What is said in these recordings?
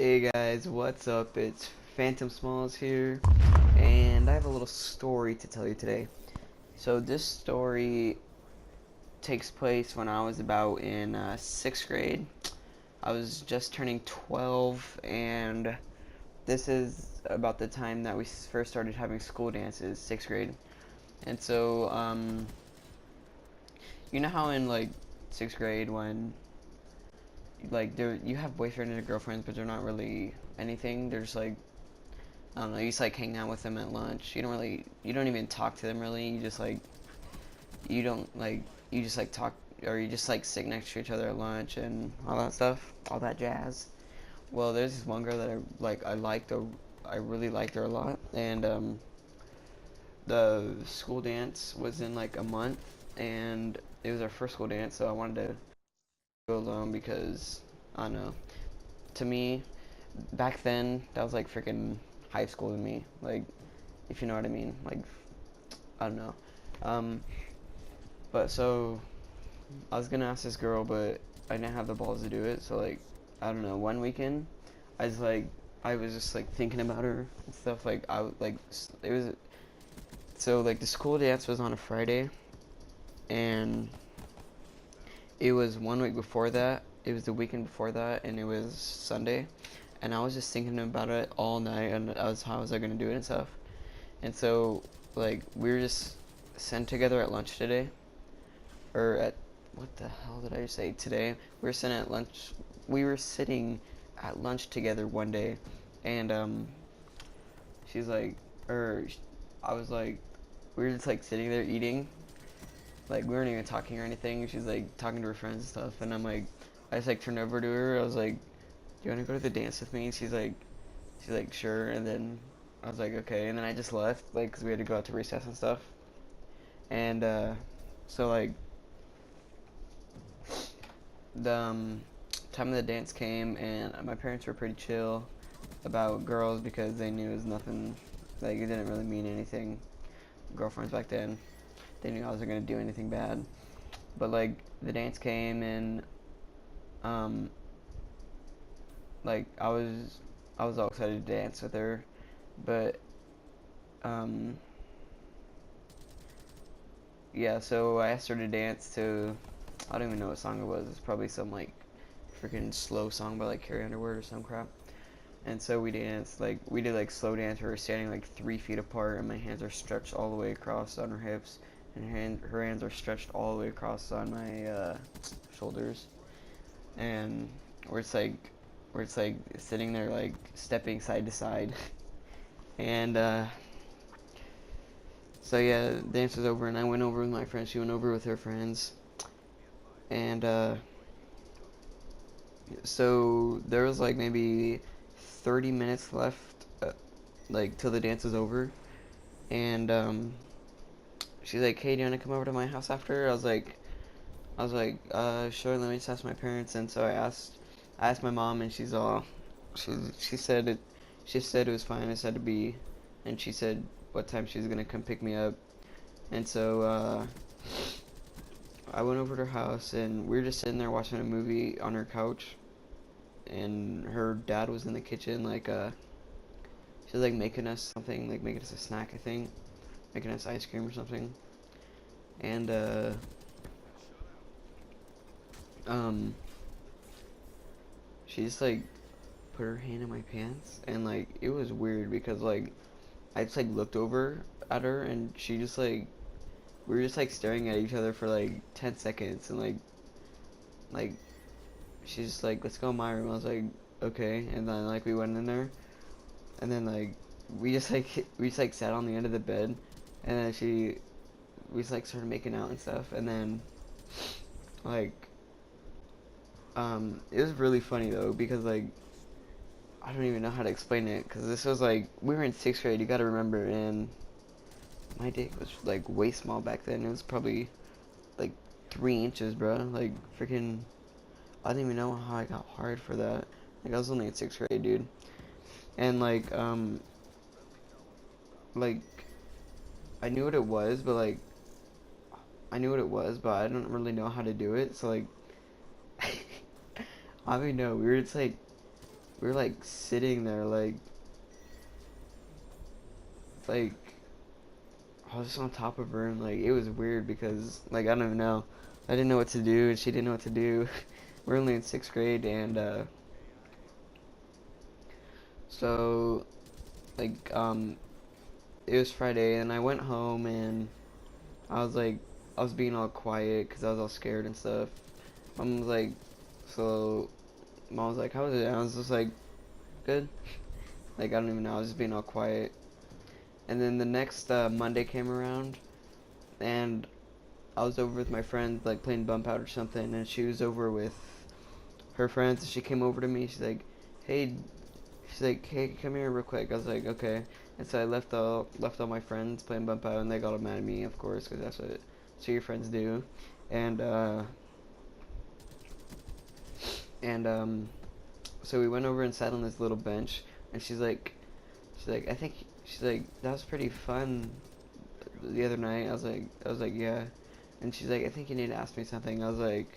Hey guys, what's up? It's PhantomSmallz here, and I have a little story to tell you today. So this story takes place when I was about in 6th grade. I was just turning 12, and this is about the time that we first started having school dances, 6th grade. And so, you know how in like 6th grade when like you have boyfriends and girlfriends, but they're not really anything. They're just like I don't know, you just like hang out with them at lunch. You don't even talk to them really. You just like, you don't like, you just like talk, or you just like sit next to each other at lunch and all that stuff, all that jazz. Well, there's this one girl that I really liked her a lot, and the school dance was in like a month, and it was our first school dance, so I wanted to go alone because, I don't know, to me, back then, that was like freaking high school to me. Like, if you know what I mean. Like, I don't know. Um, but so I was gonna ask this girl, but I didn't have the balls to do it. So like, I don't know. One weekend, I was just like thinking about her and stuff. Like it was so like the school dance was on a Friday, and it was one week before that. It was the weekend before that, and it was Sunday. And I was just thinking about it all night, and how was I gonna do it and stuff. And so like we were just sent together at lunch today, or at what the hell did I say today? We were sitting at lunch. We were sitting at lunch together one day, and she's like, or I was like, we were just like sitting there eating, like we weren't even talking or anything. She's like talking to her friends and stuff, and I'm like, I just like turned over to her. I was like, "Do you want to go to the dance with me?" And she's like, "Sure." And then I was like, "Okay." And then I just left, like, cause we had to go out to recess and stuff. And so like the time of the dance came, and my parents were pretty chill about girls because they knew it was nothing, like it didn't really mean anything. Girlfriends back then, they knew I wasn't gonna do anything bad. But like the dance came, and um, like I was all excited to dance with her, but um, yeah. So I asked her to dance to, I don't even know what song it was. It's probably some like freaking slow song by like Carrie Underwood or some crap. And so we danced, like, we did like slow dance. We were standing like 3 feet apart, and my hands are stretched all the way across on her hips, and her hands are stretched all the way across on my shoulders. And we're just like, sitting there, like, stepping side to side. And so yeah, the dance was over, and I went over with my friends. She went over with her friends. And so there was like maybe 30 minutes left, like, till the dance was over. And she's like, "Hey, do you want to come over to my house after?" Sure. Let me just ask my parents. And so I asked my mom, and she said it, she said it was fine. I said to be, and she said what time she was gonna come pick me up. And so I went over to her house, and we were just sitting there watching a movie on her couch, and her dad was in the kitchen, like she was like making us something, like making us a snack, I think, making us ice cream or something. And um she just like put her hand in my pants, and like it was weird because like I just like looked over at her, and she just like, we were just like staring at each other for like 10 seconds, and like she's just like, "Let's go in my room." I was like, "Okay." And then like we went in there, and then like we just like sat on the end of the bed, and then we just like started making out and stuff. And then like it was really funny though, because like I don't even know how to explain it, because this was like, we were in 6th grade, you gotta remember, and my dick was like way small back then. It was probably like 3 inches, bro. Like freaking, I don't even know how I got hard for that. Like I was only in 6th grade, dude. And like I knew what it was, but like I knew what it was, but I don't really know how to do it. So like, I don't know. We were just like, we were like sitting there like I was just on top of her, and like it was weird because like I don't even know. I didn't know what to do and she didn't know what to do. We're only in 6th grade, and so like it was Friday, and I went home, and I was like, I was being all quiet because I was all scared and stuff. Mom was like, so Mom was like, how was it? And I was just like, good. Like I don't even know. I was just being all quiet. And then the next Monday came around, and I was over with my friend, like playing bump out or something, and she was over with her friends. She came over to me. Hey, she's like, hey, come here real quick. I was like, okay. And so I left all my friends playing bump out, and they got all mad at me, of course, because that's what your friends do. And so we went over and sat on this little bench, and she's like, she's like, that was pretty fun the other night. I was like, yeah. And she's like, I think you need to ask me something. I was like,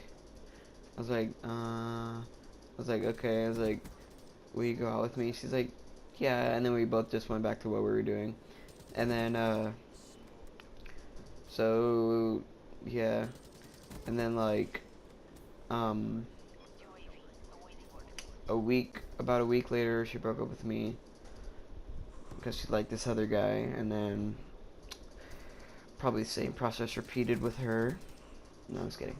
okay. I was like, will you go out with me? She's like, yeah. And then we both just went back to what we were doing. And then, so, yeah. And then, like, um, about a week later, she broke up with me because she liked this other guy. And then, probably the same process repeated with her. No, I was kidding.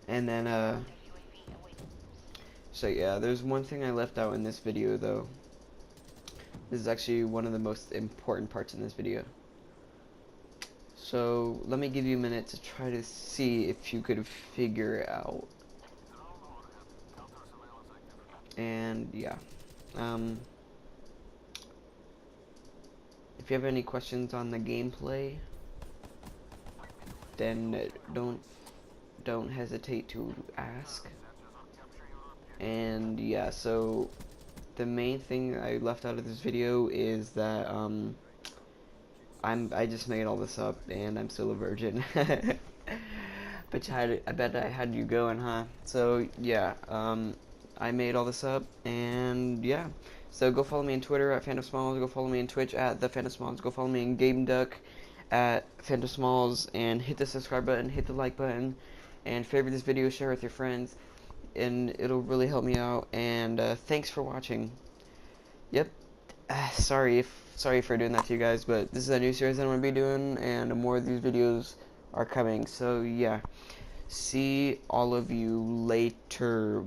And then, so yeah, there's one thing I left out in this video, though. This is actually one of the most important parts in this video. So let me give you a minute to try to see if you could figure it out. And yeah, if you have any questions on the gameplay, then don't hesitate to ask. And yeah, so the main thing I left out of this video is that I just made all this up, and I'm still a virgin. But I bet I had you going, huh? So yeah, I made all this up, and yeah. So go follow me on Twitter at PhantomSmallz. Go follow me on Twitch at the PhantomSmallz. Go follow me on GameDuck at PhantomSmallz, and hit the subscribe button, hit the like button, and favorite this video, share with your friends, and it'll really help me out. And thanks for watching. Yep. Sorry for doing that to you guys, but this is a new series that I'm gonna be doing, and more of these videos are coming. So yeah, see all of you later.